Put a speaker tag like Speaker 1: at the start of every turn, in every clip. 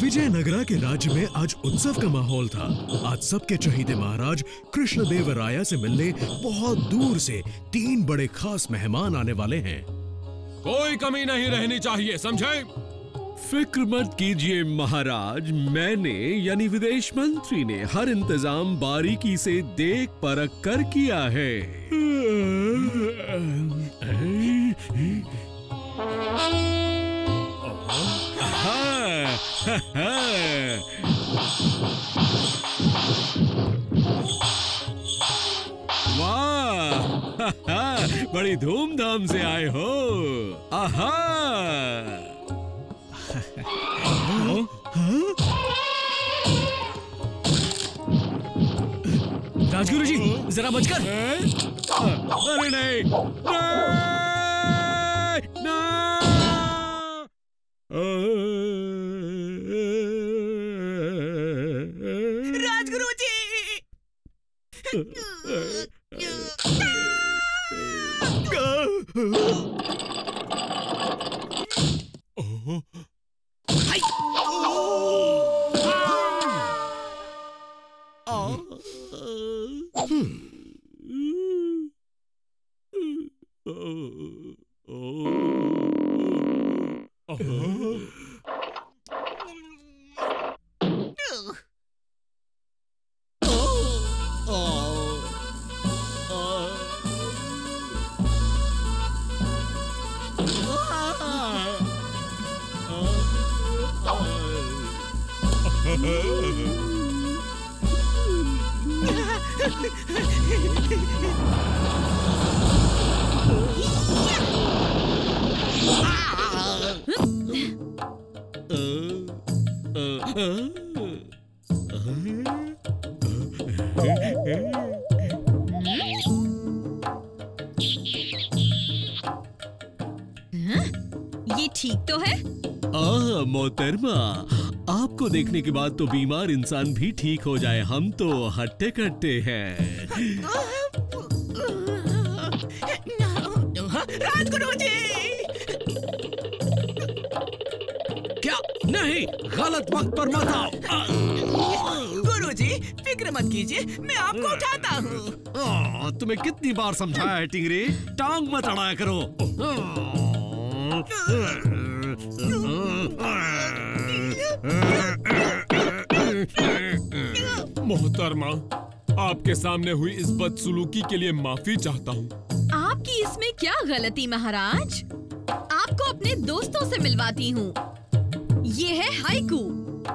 Speaker 1: विजयनगरा के राज्य में आज उत्सव का माहौल था। आज सबके चहीते महाराज कृष्णदेवराया से मिलने बहुत दूर से 3 बड़े खास मेहमान आने वाले हैं।
Speaker 2: कोई कमी नहीं रहनी चाहिए, समझे?
Speaker 3: फिक्र मत कीजिए महाराज, मैंने यानी विदेश मंत्री ने हर इंतजाम बारीकी से देख परख कर किया है। वाह, बड़ी धूमधाम से आए हो। आहा,
Speaker 1: राजगुरु जी जरा बचकर।
Speaker 3: अरे नहीं,
Speaker 4: राजगुरु जी।
Speaker 5: ये ठीक तो है?
Speaker 3: मोहतरमा, आपको देखने के बाद तो बीमार इंसान भी ठीक हो जाए। हम तो हट्टे कट्टे हैं।
Speaker 4: राजगुरु जी।
Speaker 1: क्या? नहीं, गलत वक्त पर मत आओ।
Speaker 4: गुरु जी फिक्र मत कीजिए, मैं आपको उठाता हूँ।
Speaker 3: तुम्हें कितनी बार समझाया है टिंगरे, टांग मत अड़ाया करो।
Speaker 2: मोहतरमा, आपके सामने हुई इस बदसलूकी के लिए माफी चाहता हूँ।
Speaker 5: आपकी इसमें क्या गलती महाराज? आपको अपने दोस्तों से मिलवाती हूँ। ये है हाइकू,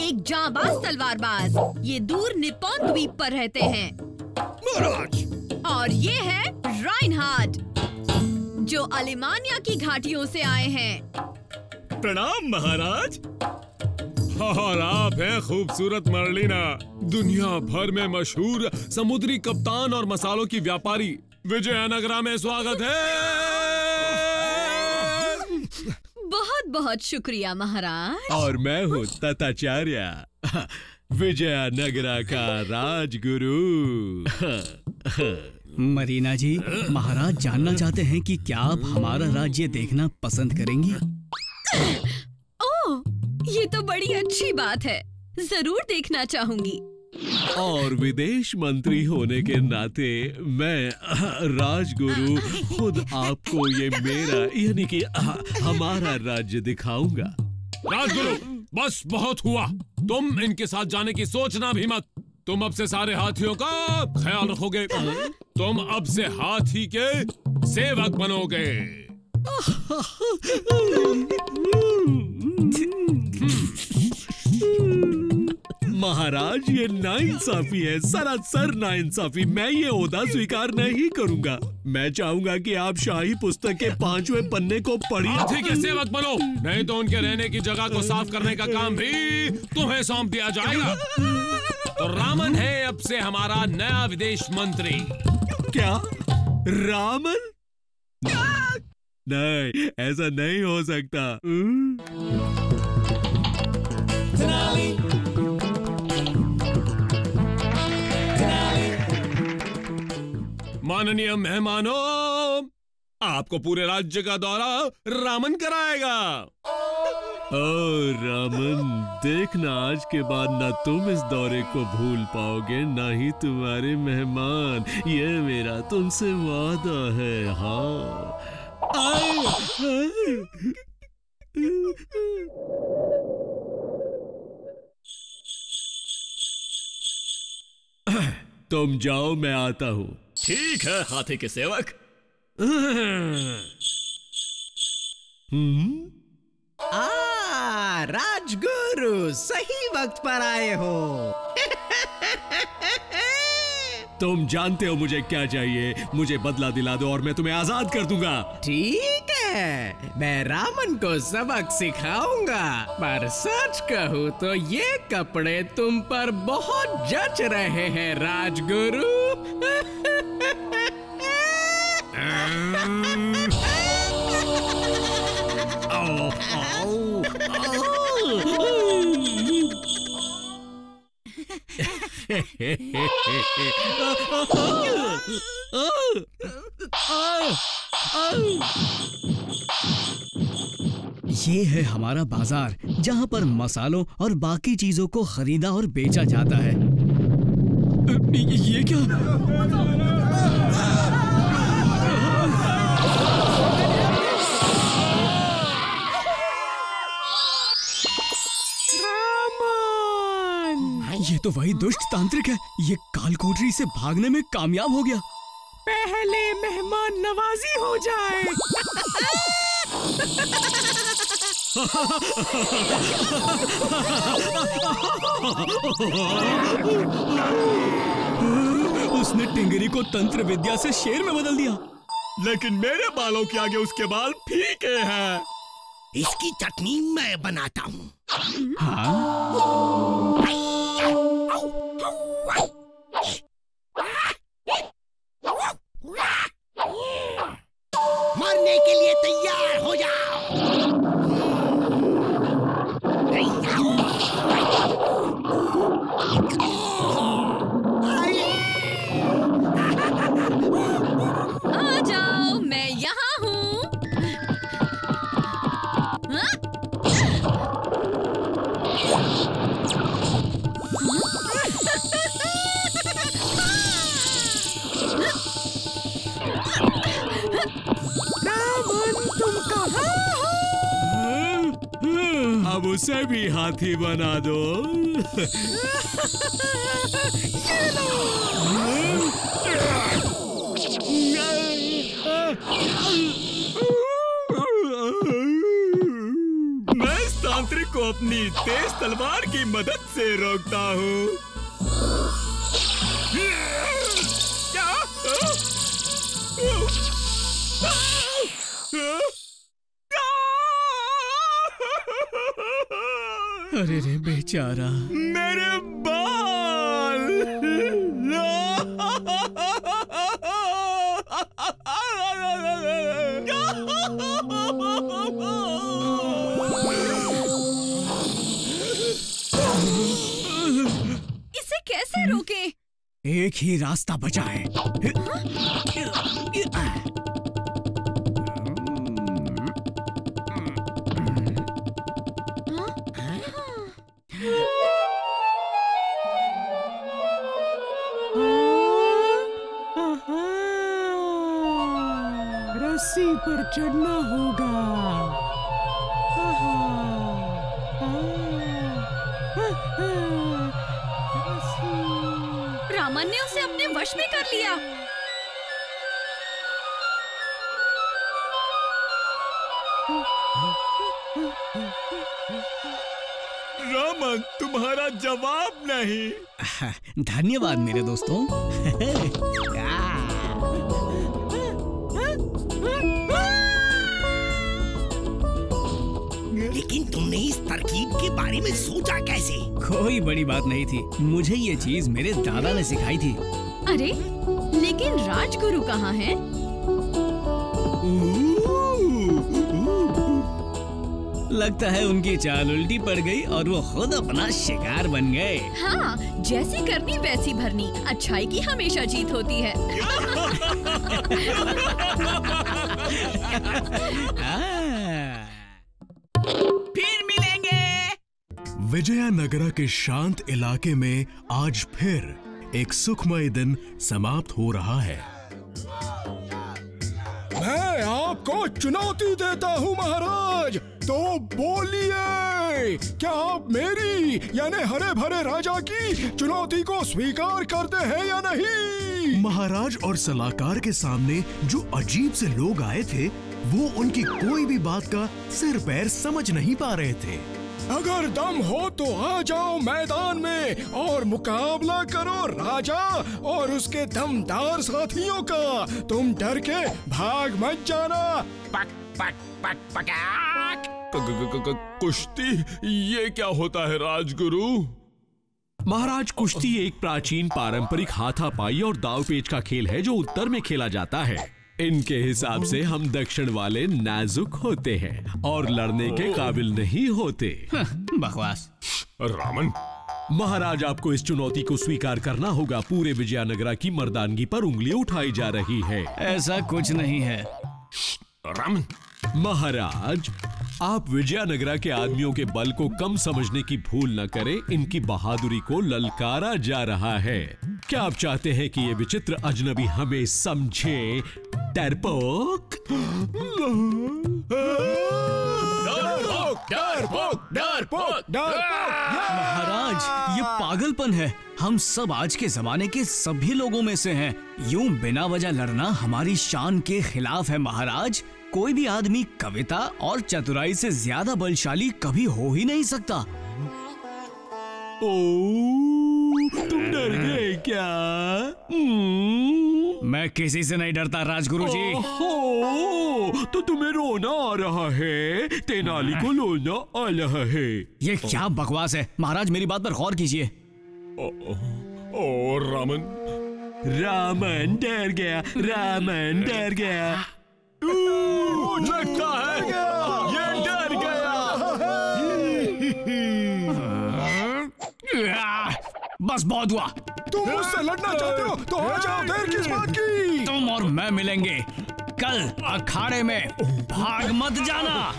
Speaker 5: एक जांबाज तलवारबाज। ये दूर निप्पॉन द्वीप पर रहते हैं
Speaker 1: महाराज।
Speaker 5: और ये है राइनहार्ड, जो अलेमानिया की घाटियों से आए हैं।
Speaker 1: प्रणाम महाराज।
Speaker 2: और आप हैं खूबसूरत मर्लिना, दुनिया भर में मशहूर समुद्री कप्तान और मसालों की व्यापारी। विजयनगरा में स्वागत है।
Speaker 5: बहुत बहुत शुक्रिया महाराज।
Speaker 3: और मैं हूँ तताचार्य, विजयनगरा का राजगुरु।
Speaker 6: मरीना जी, महाराज जानना चाहते हैं कि क्या आप हमारा राज्य देखना पसंद करेंगी?
Speaker 5: ओह, ये तो बड़ी अच्छी बात है, जरूर देखना चाहूंगी।
Speaker 3: और विदेश मंत्री होने के नाते मैं राजगुरु खुद आपको ये मेरा यानी कि हमारा राज्य दिखाऊंगा।
Speaker 2: राजगुरु, बस बहुत हुआ। तुम इनके साथ जाने की सोचना भी मत। तुम अब से सारे हाथियों का ख्याल रखोगे। तुम अब से हाथी के सेवक बनोगे।
Speaker 3: महाराज, ये नाइंसाफी है, सरासर नाइंसाफी। मैं ये ओहदा स्वीकार नहीं करूंगा। मैं चाहूंगा कि आप शाही पुस्तक के 5वें पन्ने को पढ़िए।
Speaker 2: हाथी के सेवक बनो, नहीं तो उनके रहने की जगह को साफ करने का काम भी तुम्हें सौंप दिया जाएगा। तो रामन है अब से हमारा नया विदेश मंत्री।
Speaker 3: क्या? रामन? नहीं, ऐसा नहीं हो सकता।
Speaker 2: माननीय मेहमानों, आपको पूरे राज्य का दौरा रामन कराएगा।
Speaker 3: रामन, देखना आज के बाद ना तुम इस दौरे को भूल पाओगे ना ही तुम्हारे मेहमान। ये मेरा तुमसे वादा है। हाँ। तुम जाओ, मैं आता हूँ।
Speaker 6: ठीक है हाथी के सेवक।
Speaker 7: राजगुरु, सही वक्त पर आए हो।
Speaker 3: तुम जानते हो मुझे क्या चाहिए। मुझे बदला दिला दो और मैं तुम्हें आजाद कर दूंगा।
Speaker 7: ठीक है, मैं रामन को सबक सिखाऊंगा। पर सच कहूँ तो ये कपड़े तुम पर बहुत जच रहे हैं राजगुरु।
Speaker 6: ये है हमारा बाजार, जहाँ पर मसालों और बाकी चीजों को खरीदा और बेचा जाता है। ये क्या? ये तो वही दुष्ट तांत्रिक है। ये कालकोठरी से भागने में कामयाब हो गया।
Speaker 7: पहले मेहमान नवाजी हो जाए।
Speaker 6: उसने टिंगरी को तंत्र विद्या से शेर में बदल दिया।
Speaker 3: लेकिन मेरे बालों के आगे उसके बाल फीके हैं।
Speaker 7: इसकी चटनी मैं बनाता हूँ। मरने के लिए तैयार हो जाओ।
Speaker 5: आ जाओ, मैं यहाँ हूँ।
Speaker 3: अब उसे भी हाथी बना दो। मैं इस तांत्रिक को अपनी तेज तलवार की मदद से रोकता हूँ।
Speaker 6: अरे रे बेचारा,
Speaker 3: मेरे बाल।
Speaker 5: इसे कैसे रोके?
Speaker 6: एक ही रास्ता बचा है।
Speaker 7: रस्सी पर चढ़ना होगा।
Speaker 5: रामन ने उसे अपने वश में कर लिया।
Speaker 3: रामन, तुम्हारा जवाब नहीं।
Speaker 6: धन्यवाद मेरे दोस्तों।
Speaker 7: लेकिन तुमने इस तरकीब के बारे में सोचा कैसे?
Speaker 6: कोई बड़ी बात नहीं थी। मुझे ये चीज मेरे दादा ने सिखाई थी।
Speaker 5: अरे, लेकिन राजगुरु कहाँ हैं?
Speaker 6: लगता है उनकी चाल उल्टी पड़ गई और वो खुद अपना शिकार बन गए।
Speaker 5: हाँ, जैसी करनी वैसी भरनी। अच्छाई की हमेशा जीत होती है।
Speaker 7: फिर मिले।
Speaker 1: विजयनगरा के शांत इलाके में आज फिर एक सुखमय दिन समाप्त हो रहा है।
Speaker 8: मैं आपको चुनौती देता हूँ महाराज, तो बोलिए, क्या आप मेरी यानी हरे भरे राजा की चुनौती को स्वीकार करते हैं या नहीं?
Speaker 1: महाराज और सलाहकार के सामने जो अजीब से लोग आए थे, वो उनकी कोई भी बात का सिर पैर समझ नहीं पा रहे थे।
Speaker 8: अगर दम हो तो आ जाओ मैदान में और मुकाबला करो राजा और उसके दमदार साथियों का। तुम डर के भाग मत जाना। पक पक पक पकाक।
Speaker 2: कुश्ती, ये क्या होता है राजगुरु?
Speaker 3: महाराज, कुश्ती एक प्राचीन पारंपरिक हाथापाई और दाव पेच का खेल है जो उत्तर में खेला जाता है। इनके हिसाब से हम दक्षिण वाले नाजुक होते हैं और लड़ने के काबिल नहीं होते।
Speaker 6: बकवास।
Speaker 2: रामन,
Speaker 3: महाराज, आपको इस चुनौती को स्वीकार करना होगा। पूरे विजयनगरा की मर्दानगी पर उंगली उठाई जा रही है।
Speaker 6: ऐसा कुछ नहीं है।
Speaker 2: रामन,
Speaker 3: महाराज, आप विजयनगरा के आदमियों के बल को कम समझने की भूल न करें। इनकी बहादुरी को ललकारा जा रहा है। क्या आप चाहते हैं कि ये विचित्र अजनबी हमें समझे? डरपोक?
Speaker 6: महाराज, ये पागलपन है। हम सब आज के जमाने के सभी लोगों में से हैं। यूं बिना वजह लड़ना हमारी शान के खिलाफ है महाराज। कोई भी आदमी कविता और चतुराई से ज्यादा बलशाली कभी हो ही नहीं सकता।
Speaker 3: तुम डर गए क्या?
Speaker 6: मैं किसी से नहीं डरता राजगुरुजी।
Speaker 3: तो तुम्हें रोना आ रहा है। तेनाली को रोना आ रहा है।
Speaker 6: ये क्या बकवास है? महाराज, मेरी बात पर गौर कीजिए।
Speaker 2: ओ रामन,
Speaker 3: रामन डर गया। रामन डर गया।
Speaker 2: लगता है ये डर गया।
Speaker 6: बस बहुत हुआ।
Speaker 8: तुम मुझसे लड़ना चाहते हो तो आ जाओ, देर किस बात की?
Speaker 6: तुम और मैं मिलेंगे कल अखाड़े में। भाग मत जाना।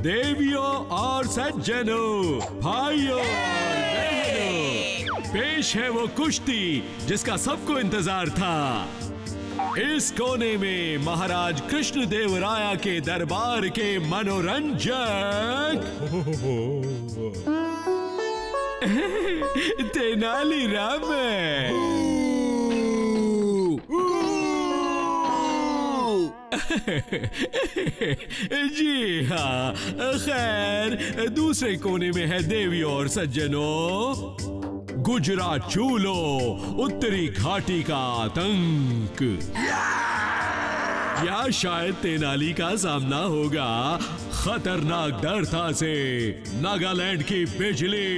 Speaker 3: देवियों और सज्जनों, भाइयों और बहनों, पेश है वो कुश्ती जिसका सबको इंतजार था। इस कोने में महाराज कृष्णदेवराया के दरबार के मनोरंजक तेनालीरामन। जी हाँ, खैर दूसरे कोने में है देवियों और सज्जनों गुजरात चूलो, उत्तरी घाटी का आतंक। या शायद तेनाली का सामना होगा खतरनाक दरता से नागालैंड की बिजली,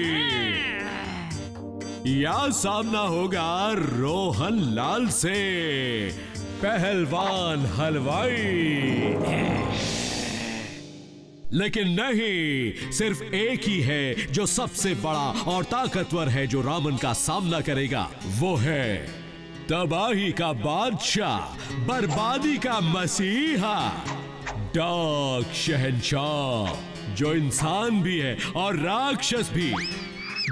Speaker 3: या सामना होगा रोहन लाल से पहलवान हलवाई। लेकिन नहीं, सिर्फ एक ही है जो सबसे बड़ा और ताकतवर है जो रामन का सामना करेगा। वो है तबाही का बादशाह, बर्बादी का मसीहा, डार्क शहंशाह, जो इंसान भी है और राक्षस भी,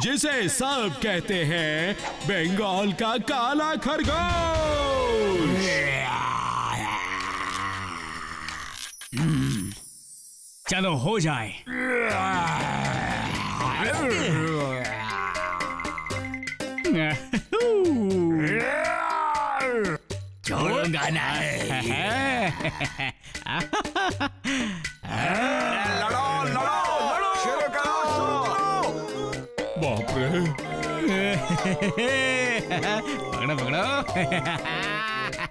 Speaker 3: जिसे सब कहते हैं बंगाल का काला खरगोश।
Speaker 6: चलो हो जाए। छोड़ूंगा नहीं।
Speaker 8: लड़ो लड़ो लड़ो, शुरू करो।
Speaker 2: बाप रे,
Speaker 6: पकड़ो पकड़ो।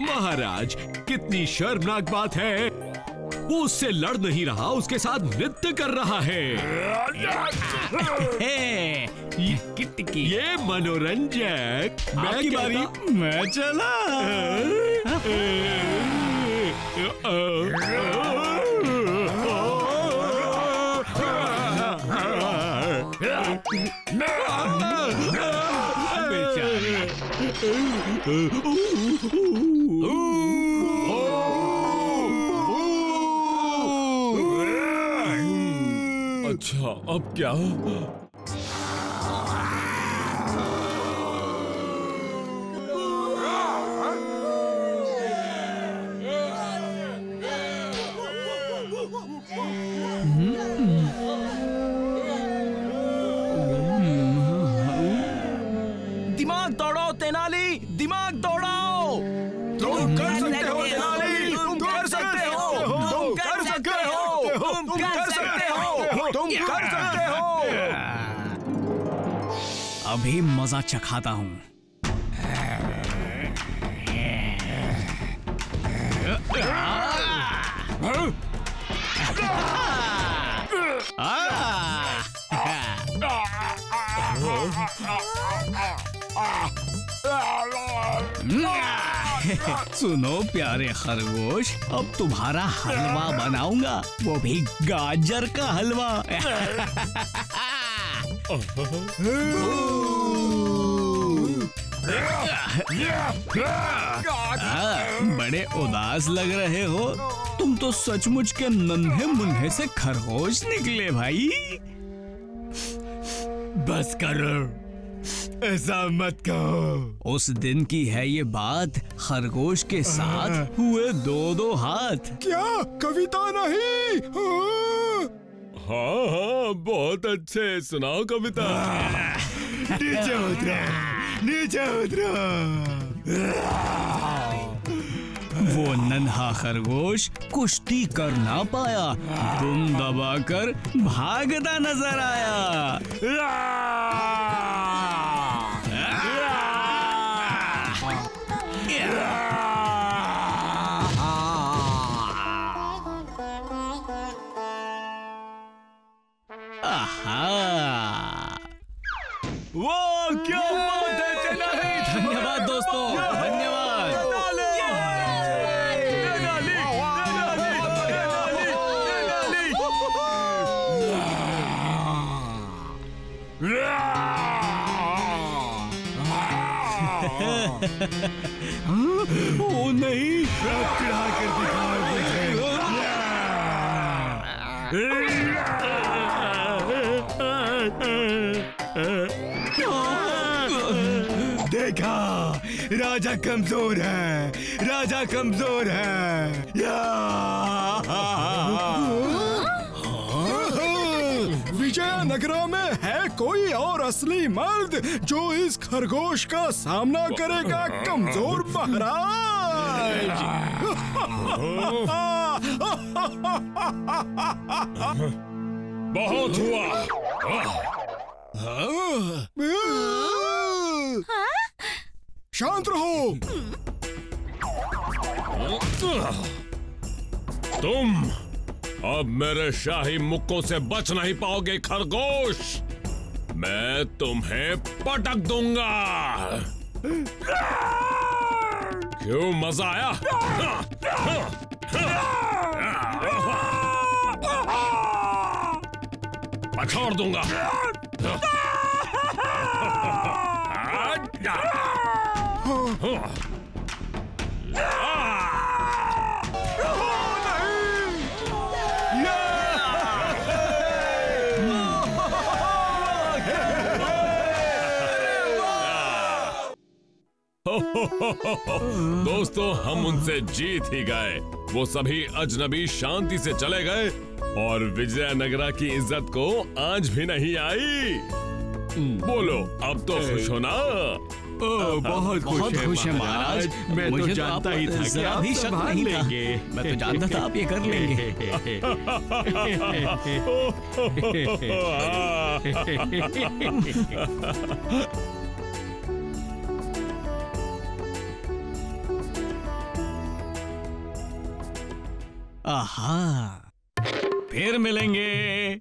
Speaker 3: महाराज, कितनी शर्मनाक बात है, वो उससे लड़ नहीं रहा, उसके साथ नृत्य कर रहा है। ये मनोरंजक।
Speaker 6: आपकी बारी। मैं चला।
Speaker 2: अच्छा, अब क्या?
Speaker 6: दिमाग दौड़ाओ तेनाली, दिमाग दौड़ाओ।
Speaker 8: तुम कर सकते हो तेनाली, तुम कर सकते हो, तुम कर सकते हो, तुम कर सकते हो, तुम कर सकते हो।
Speaker 6: अभी मजा चखाता हूँ। सुनो प्यारे खरगोश, अब तुम्हारा हलवा बनाऊंगा, वो भी गाजर का हलवा। बड़े उदास लग रहे हो, तुम तो सचमुच के नन्हे मुन्ने से खरगोश निकले भाई।
Speaker 9: बस करो, ऐसा मत कहो।
Speaker 6: उस दिन की है ये बात, खरगोश के साथ हुए दो हाथ।
Speaker 8: क्या कविता नहीं?
Speaker 2: हाँ हाँ, बहुत अच्छे, सुनाओ कविता।
Speaker 9: नीचे उतरो, नीचे उतरो।
Speaker 6: वो नन्हा खरगोश कुश्ती कर ना पाया, दुम दबाकर भागता नजर आया।
Speaker 9: वो क्या बात है तेनाली।
Speaker 6: धन्यवाद दोस्तों, धन्यवाद। ओ नहीं,
Speaker 9: चिढ़ा कर दिखाओ देखा, राजा कमजोर है, राजा कमजोर है।
Speaker 8: विजयनगरा में है कोई और असली मर्द जो इस खरगोश का सामना करेगा, कमजोर महाराज।
Speaker 2: बहुत हुआ।
Speaker 8: शांत रहो।
Speaker 2: तुम अब मेरे शाही मुक्कों से बच नहीं पाओगे खरगोश, मैं तुम्हें पटक दूंगा। क्यों, मजा आया? पछाड़ दूंगा। दोस्तों, हम उनसे जीत ही गए। वो सभी अजनबी शांति से चले गए और विजयनगरा की इज्जत को आज भी नहीं आई। बोलो, अब तो खुश हो ना?
Speaker 9: बहुत खुश है महाराज। मैं तो जानता ही था कि आप संभाल लेंगे।
Speaker 6: मैं तो जानता था आप ये कर लेंगे। आहा, फिर मिलेंगे।